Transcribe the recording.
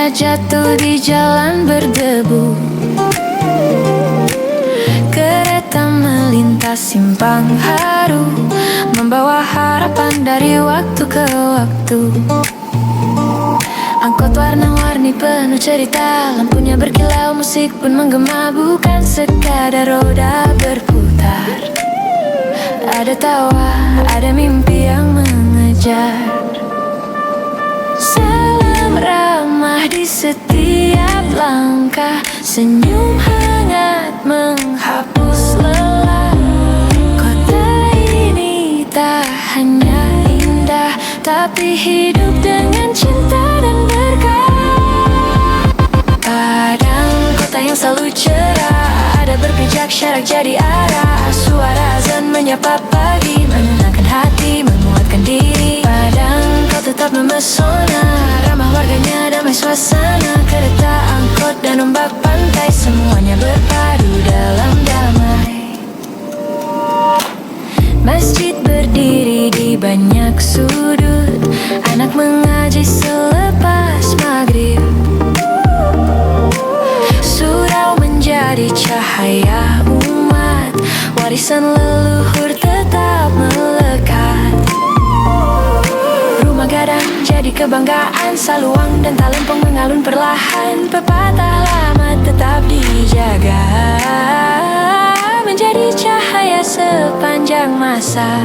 Saya jatuh di jalan berdebu. Kereta melintas simpang haru, membawa harapan dari waktu ke waktu. Angkot warna-warni penuh cerita, lampunya berkilau, musik pun menggema. Bukan sekadar roda berputar, ada tawa, ada mimpi yang mengejar. Salam ramah di setiap langkah, senyum hangat menghapus lelah. Kota ini tak hanya indah, tapi hidup dengan cinta dan berkah. Padang kota yang selalu cerah, ada berpijak syarak jadi arah. Suara azan menyapa pagi, menenangkan hati, menguatkan diri. Padang kau tetap memesona, ramah warganya, damai suasana. Kereta, angkot dan ombak pantai, semuanya berpadu dalam damai. Masjid berdiri di banyak sudut, anak mengaji selepas maghrib. Surau menjadi cahaya umat, warisan leluhur tetap melekat. Rumah gadang jadi kebanggaan, saluang dan talempong mengalun perlahan. Pepatah lama tetap dijaga, menjadi cahaya sepanjang masa.